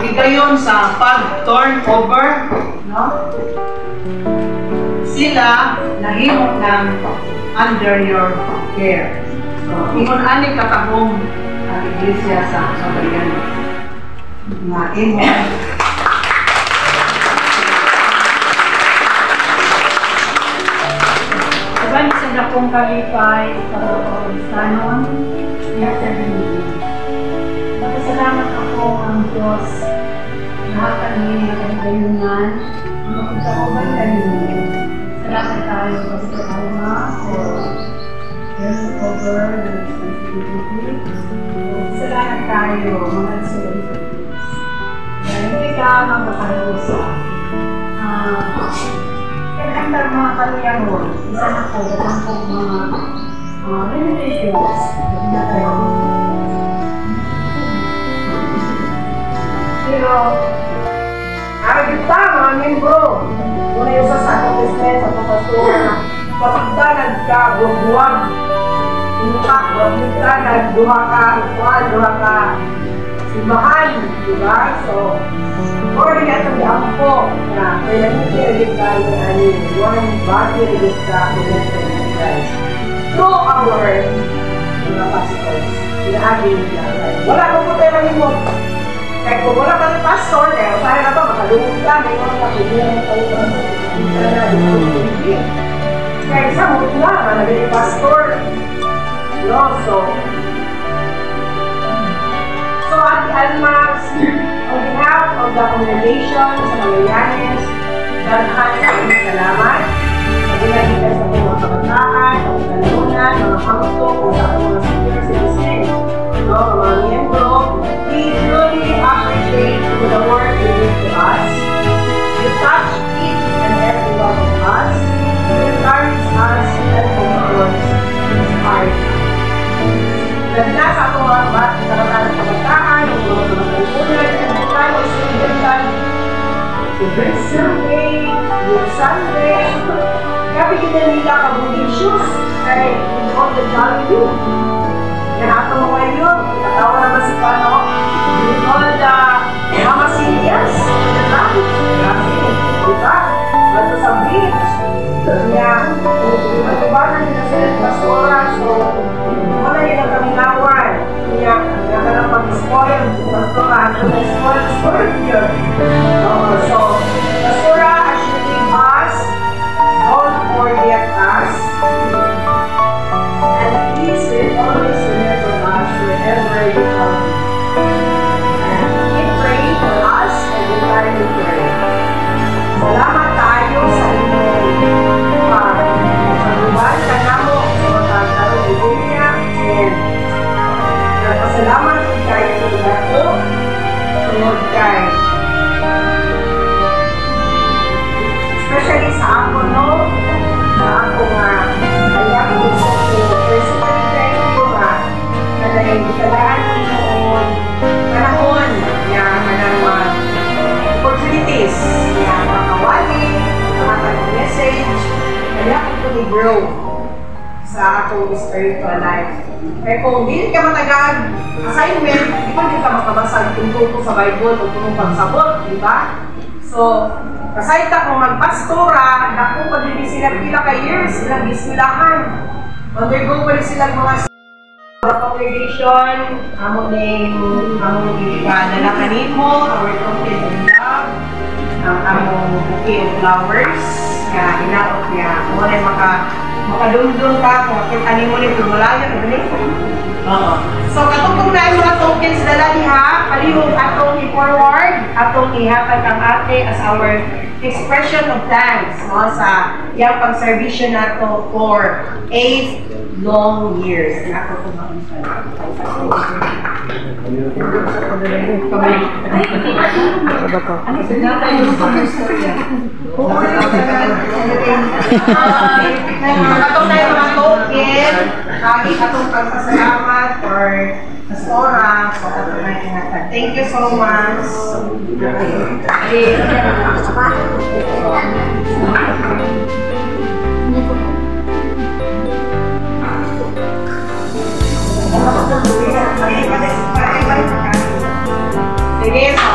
higayon sa pag-turn over, no? Sila nahimok ng under your care. So, ingon ani katagong ang iglesia sa Sabariano na imo Saban sa dakong kalipay kanon Salamat ako ang Diyos na kami nagayunan ang pagkakuban kanino. Salamat tayo sa Alma for your cover and responsibility. Salamat tayo mga solidarities. Dahil hindi ka magpapahulusa. Kailangan mga kaluyangon, isa na po, dalang po mga limitations na tayo. Pero, kita mga membro, muna yung sa accomplishment sa pagpasura na kapagdanag ka, buwag-buwag, inupak, buwag-buwag, nagduha ka simbahan, diba? So, or na itong diampo na kailangan ka yung one body rin ka in Christ. Through our mga pasitors, inaagin nila. Wala ko po tayo manimot. Kaya kung wala ka ng pastor, kaya usahin na ba, makalungod ka, may mga kapagyan ng tawag kaya isa mo na, naging pastor. No, so Ate Alma's, on behalf of the congregation sa Magallanes, daghan kami salamat. Naging sa mga kabataan, mga kalalunan, mga hamto, sa mga senior citizens, mga miyembro. We truly appreciate the work you do to us. You touch each and every one of us. You encourage us and of inspire us. Ganda sa atong mga kabataan, yung mga kalalunan, and tayo sinulitan. Every Sunday, your Sunday, kami kinalila ka bonicious, kaya on the value. Yan ato mo ngayon, katawa naman si Pano, you know the Mama Silias, diba? Bato sa beach, niya, matubanan nila sila ng pastora, so, wala nila kami nawan, niya, naka lang mag-spoil, pastora, mag-spoil, yun. So, pastora, as you leave us, don't forget us, and please always remember us wherever you come. And keep praying for us every time we pray. Salamat tayo sa inyong pagbubuhan ka namo sa mga karong Biblia, and nagpasalamat tayo sa ito tungod kay especially sa ako, no? Sa ako nga kaya ko personally ko nga na naging-talaan noon panahon niya mga opportunities niya makawali, makapag-message, kaya ako ito ni-grow sa akong spiritual life. Kaya kung hindi ka matagal assignment, di ba hindi ka makabasag tungkol sa Bible o tungkol pagsabot, di ba? So, kasahit ako magpastora, naku pa din sila pila ka years, silang iswilahan. Undergo pa rin silang mga congregation, among dalakanin mo, our content of love, ang among bouquet of flowers, kaya inaot niya, kung wala makadundong ka, kung bakit anin mo rin, kung malayo, so, katong na yung mga tokens dala niya, palihog atong i-forward, atong ihatag ang ate as our expression of thanks, no, sa iyang pag-servisyon nato for 8 long years. Ako po katong na yung mga token, lagi katong pagpasalamat for pastora, so katong na yung thank you so much. Bye. Sige, sa